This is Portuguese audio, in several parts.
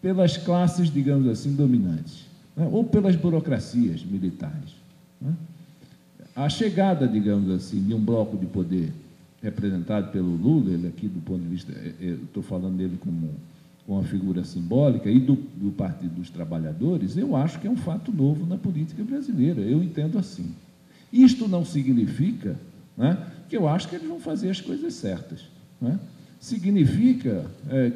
pelas classes, digamos assim, dominantes, né? Ou pelas burocracias militares, né? A chegada, digamos assim, de um bloco de poder representado pelo Lula, ele aqui do ponto de vista, estou falando dele como uma figura simbólica, e do Partido dos Trabalhadores, eu acho que é um fato novo na política brasileira, eu entendo assim. Isto não significa, né, que eu acho que eles vão fazer as coisas certas, né? Significa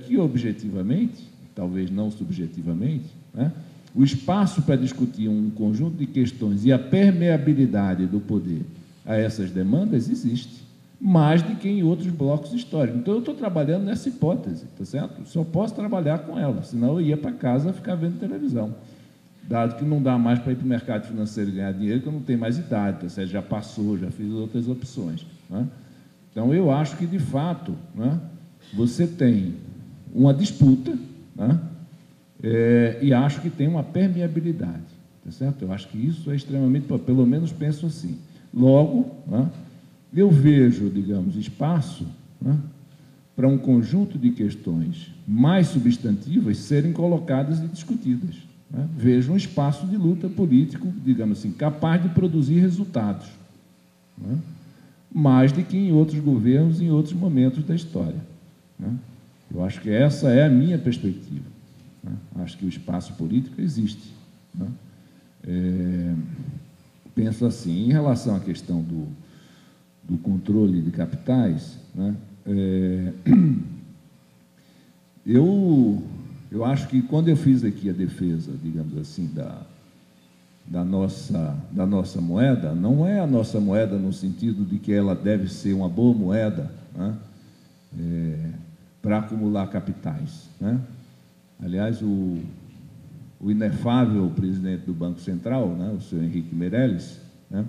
que, objetivamente, talvez não subjetivamente, né, o espaço para discutir um conjunto de questões e a permeabilidade do poder a essas demandas existe, mais do que em outros blocos históricos. Então, eu estou trabalhando nessa hipótese, tá certo? Só posso trabalhar com ela, senão eu ia para casa ficar vendo televisão, dado que não dá mais para ir para o mercado financeiro e ganhar dinheiro, que eu não tenho mais idade, tá certo? Já passou, já fiz outras opções, né? Então, eu acho que, de fato, né, você tem uma disputa, né, e acho que tem uma permeabilidade, tá certo? Eu acho que isso é extremamente, pelo menos penso assim. Logo, né, eu vejo, digamos, espaço, né, para um conjunto de questões mais substantivas serem colocadas e discutidas, né? Vejo um espaço de luta político, digamos assim, capaz de produzir resultados, né, mais do que em outros governos, em outros momentos da história, né? Eu acho que essa é a minha perspectiva, né? Acho que o espaço político existe, né? Penso assim, em relação à questão do controle de capitais, né, eu acho que, quando eu fiz aqui a defesa, digamos assim, da nossa moeda, não é a nossa moeda no sentido de que ela deve ser uma boa moeda, né, para acumular capitais, né? Aliás, o inefável presidente do Banco Central, né, o senhor Henrique Meirelles, né,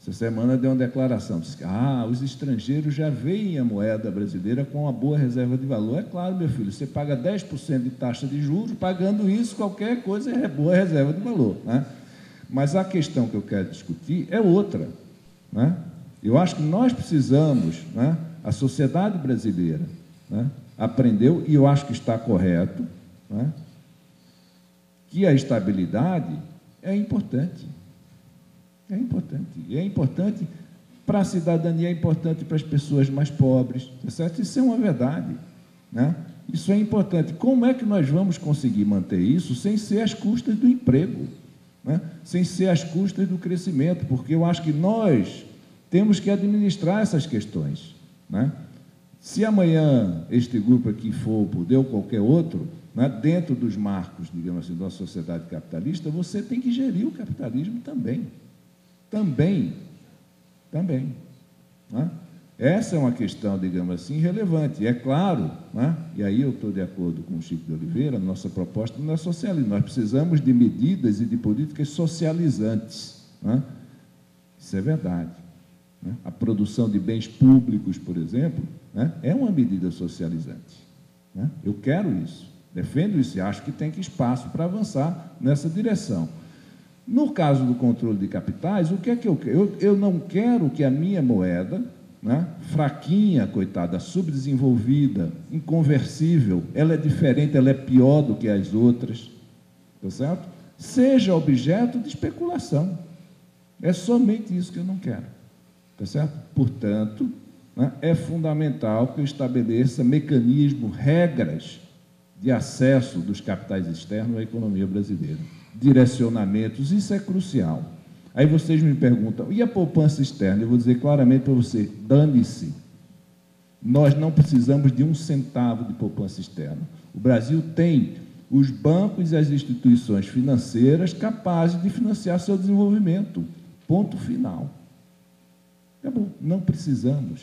essa semana deu uma declaração, disse que os estrangeiros já veem a moeda brasileira com uma boa reserva de valor. É claro, meu filho, você paga 10% de taxa de juros, pagando isso, qualquer coisa é boa reserva de valor, né? Mas a questão que eu quero discutir é outra, né? Eu acho que nós precisamos, né, a sociedade brasileira, né, aprendeu, e eu acho que está correto, né, que a estabilidade é importante. É importante. E é importante para a cidadania, é importante para as pessoas mais pobres, tá certo? Isso é uma verdade, né? Isso é importante. Como é que nós vamos conseguir manter isso sem ser às custas do emprego, né? Sem ser às custas do crescimento? Porque eu acho que nós temos que administrar essas questões, né? Se amanhã este grupo aqui for o poder ou qualquer outro, né, dentro dos marcos, digamos assim, da sociedade capitalista, você tem que gerir o capitalismo também. Também. Né? Essa é uma questão, digamos assim, relevante. É claro, né, e aí eu estou de acordo com o Chico de Oliveira, nossa proposta não é socialista, nós precisamos de medidas e de políticas socializantes, né? Isso é verdade, né? A produção de bens públicos, por exemplo, né, é uma medida socializante, né? Eu quero isso, defendo isso e acho que tem espaço para avançar nessa direção. No caso do controle de capitais, o que é que eu quero? Eu não quero que a minha moeda, né, fraquinha, coitada, subdesenvolvida, inconversível, ela é diferente, ela é pior do que as outras, tá certo? Seja objeto de especulação. É somente isso que eu não quero, tá certo? Portanto, né, é fundamental que eu estabeleça mecanismos, regras de acesso dos capitais externos à economia brasileira. Direcionamentos, isso é crucial. Aí vocês me perguntam, e a poupança externa? Eu vou dizer claramente para você, dane-se. Nós não precisamos de um centavo de poupança externa. O Brasil tem os bancos e as instituições financeiras capazes de financiar seu desenvolvimento. Ponto final. Acabou. Não precisamos.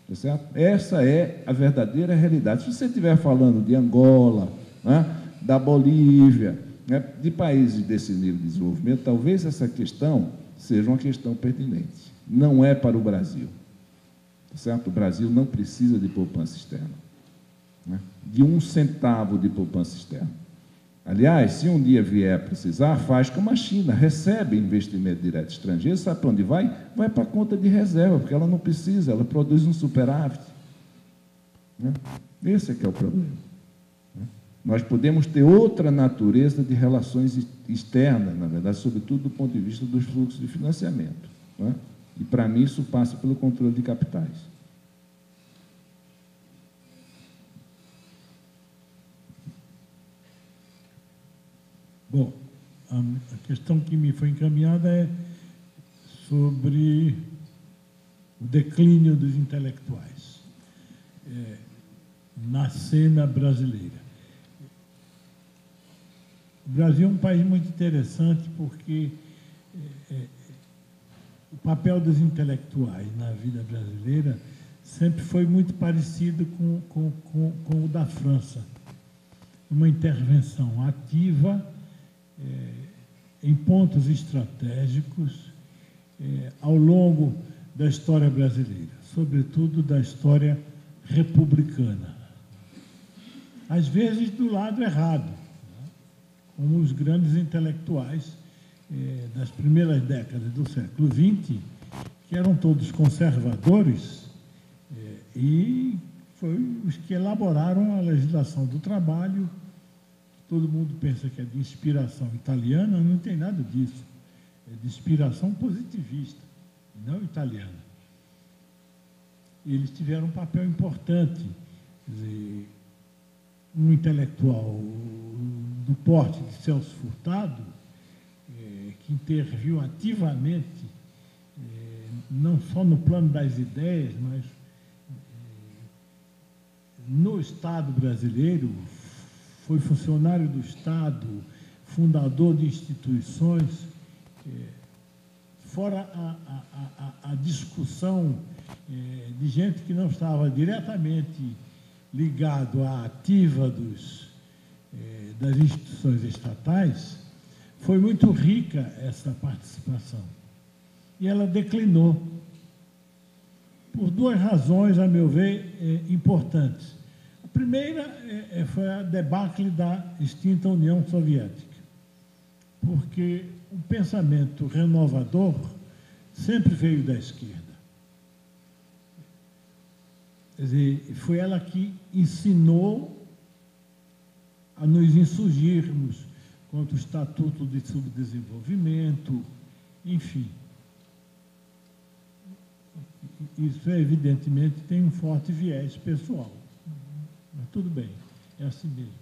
Tá certo? Essa é a verdadeira realidade. Se você estiver falando de Angola, né, da Bolívia, né, de países desse nível de desenvolvimento, talvez essa questão seja uma questão pertinente. Não é para o Brasil. Tá certo? O Brasil não precisa de poupança externa, né, de um centavo de poupança externa. Aliás, se um dia vier a precisar, faz como a China, recebe investimento direto estrangeiro, sabe para onde vai? Vai para a conta de reserva, porque ela não precisa, ela produz um superávit, né? Esse é que é o problema. Nós podemos ter outra natureza de relações externas, na verdade, sobretudo do ponto de vista dos fluxos de financiamento, não é? E, para mim, isso passa pelo controle de capitais. Bom, a questão que me foi encaminhada é sobre o declínio dos intelectuais na cena brasileira. O Brasil é um país muito interessante porque o papel dos intelectuais na vida brasileira sempre foi muito parecido com o da França. Uma intervenção ativa em pontos estratégicos ao longo da história brasileira, sobretudo da história republicana. Às vezes do lado errado, né? Como os grandes intelectuais das primeiras décadas do século XX, que eram todos conservadores e foi os que elaboraram a legislação do trabalho. Todo mundo pensa que é de inspiração italiana, não tem nada disso. É de inspiração positivista, não italiana. Eles tiveram um papel importante. Quer dizer, um intelectual do porte de Celso Furtado, que interviu ativamente, não só no plano das ideias, mas no Estado brasileiro, foi funcionário do Estado, fundador de instituições, fora a discussão de gente que não estava diretamente ligado à ativa das instituições estatais, foi muito rica essa participação. E ela declinou por duas razões, a meu ver, importantes. A primeira foi a debacle da extinta União Soviética, porque o pensamento renovador sempre veio da esquerda. Quer dizer, foi ela que ensinou a nos insurgirmos contra o Estatuto de Subdesenvolvimento, enfim. Isso, evidentemente, tem um forte viés pessoal. Mas tudo bem, é assim mesmo.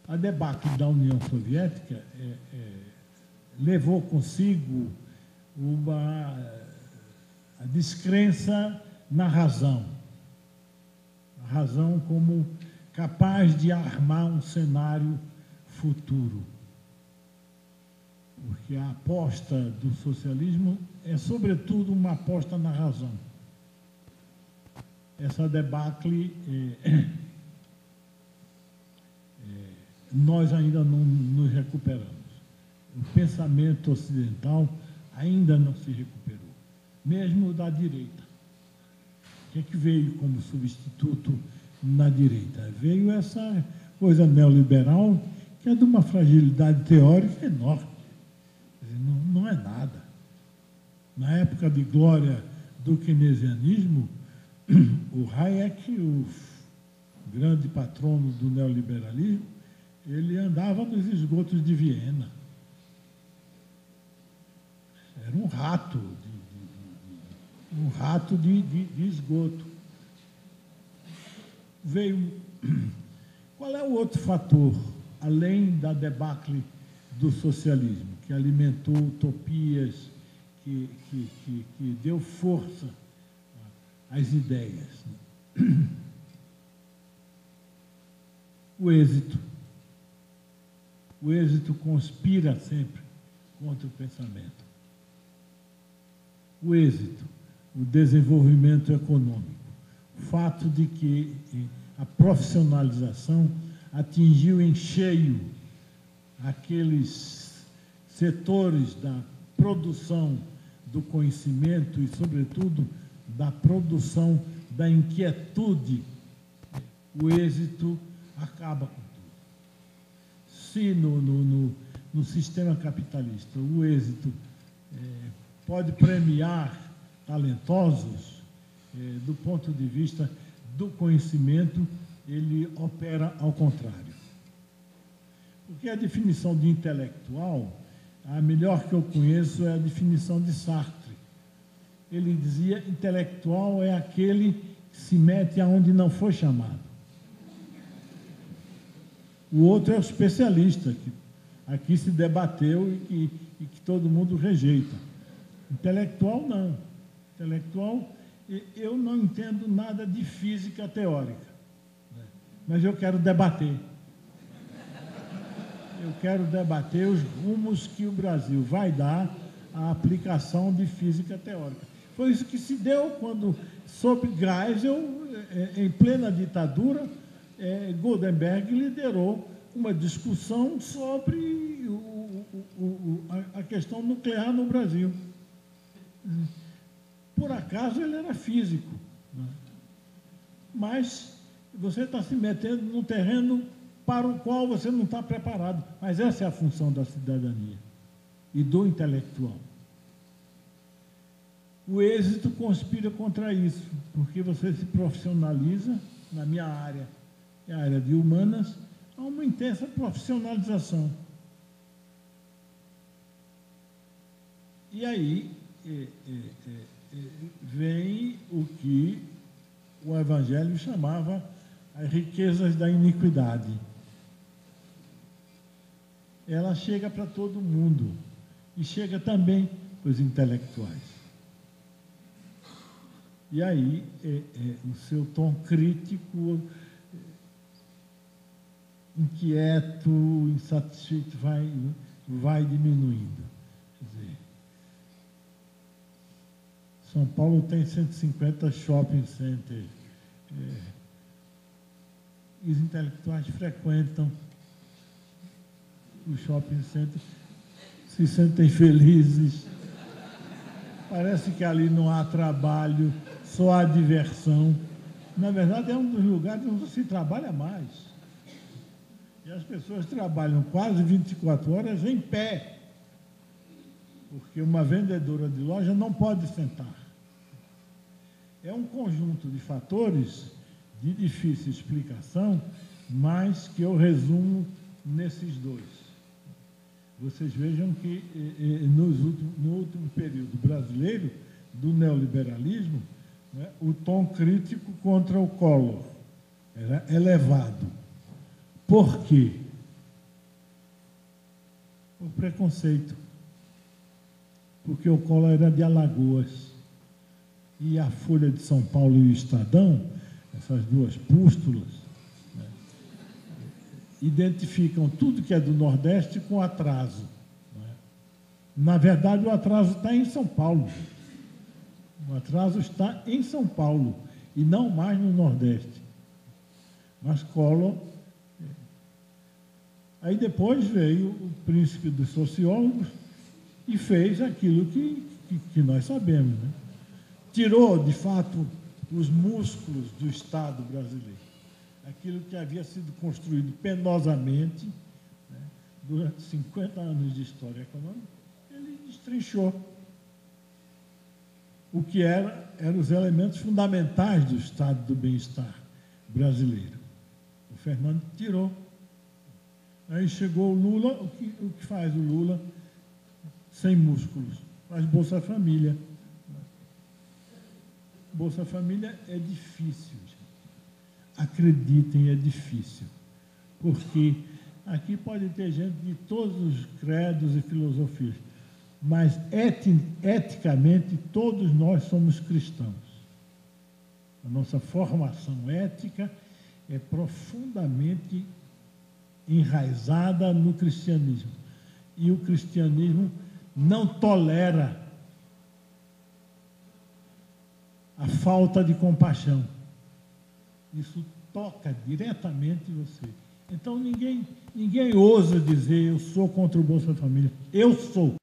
A debacle da União Soviética levou consigo a descrença na razão. A razão como capaz de armar um cenário futuro. Porque a aposta do socialismo é, sobretudo, uma aposta na razão. Essa debacle, nós ainda não nos recuperamos. O pensamento ocidental ainda não se recuperou, mesmo da direita. O que é que veio como substituto na direita? Veio essa coisa neoliberal, que é de uma fragilidade teórica enorme. Não é nada. Na época de glória do keynesianismo, o Hayek, o grande patrono do neoliberalismo, ele andava nos esgotos de Viena. Era um rato de esgoto. Veio. Qual é o outro fator, além da debacle do socialismo, que alimentou utopias, que deu força às ideias? O êxito. O êxito conspira sempre contra o pensamento. O êxito, o desenvolvimento econômico, o fato de que a profissionalização atingiu em cheio aqueles setores da produção do conhecimento e, sobretudo, da produção da inquietude. O êxito acaba com tudo. Se no sistema capitalista o êxito pode premiar talentosos, do ponto de vista do conhecimento, ele opera ao contrário. Porque a definição de intelectual, a melhor que eu conheço é a definição de Sartre. Ele dizia: intelectual é aquele que se mete aonde não foi chamado. O outro é o especialista, que aqui se debateu e que todo mundo rejeita. Intelectual, não. Intelectual, eu não entendo nada de física teórica, né? Mas eu quero debater. Eu quero debater os rumos que o Brasil vai dar à aplicação de física teórica. Foi isso que se deu quando, sob Geisel, em plena ditadura, Goldenberg liderou uma discussão sobre a questão nuclear no Brasil. Por acaso ele era físico, né? Mas você está se metendo num terreno para o qual você não está preparado. Mas essa é a função da cidadania e do intelectual. O êxito conspira contra isso, porque você se profissionaliza. Na minha área, é a área de humanas, há uma intensa profissionalização. E aí vem o que o Evangelho chamava as riquezas da iniquidade. Ela chega para todo mundo e chega também para os intelectuais. E aí o seu tom crítico, inquieto, insatisfeito, vai diminuindo. Quer dizer, São Paulo tem 150 shopping centers. Os intelectuais frequentam os shopping centers, se sentem felizes. Parece que ali não há trabalho, só há diversão. Na verdade, é um dos lugares onde se trabalha mais. E as pessoas trabalham quase 24 horas em pé, porque uma vendedora de loja não pode sentar. É um conjunto de fatores de difícil explicação, mas que eu resumo nesses dois. Vocês vejam que no último período brasileiro do neoliberalismo, né, o tom crítico contra o Collor era elevado. Por quê? Por preconceito. Porque o Collor era de Alagoas. E a Folha de São Paulo e o Estadão, essas duas pústulas, né, identificam tudo que é do Nordeste com atraso, né? Na verdade, o atraso está em São Paulo. O atraso está em São Paulo e não mais no Nordeste. Mas Collor... Aí depois veio o príncipe dos sociólogos e fez aquilo que nós sabemos, né? Tirou, de fato, os músculos do Estado brasileiro. Aquilo que havia sido construído penosamente, né, durante 50 anos de história econômica, ele destrinchou. O que eram os elementos fundamentais do estado do bem-estar brasileiro. O Fernando tirou. Aí chegou o Lula, o que faz o Lula sem músculos? Faz Bolsa Família. Bolsa Família é difícil, gente. Acreditem, é difícil. Porque aqui pode ter gente de todos os credos e filosofias, mas eticamente todos nós somos cristãos. A nossa formação ética é profundamente enraizada no cristianismo. E o cristianismo não tolera a falta de compaixão. Isso toca diretamente você. Então, ninguém ousa dizer: eu sou contra o Bolsa Família. Eu sou.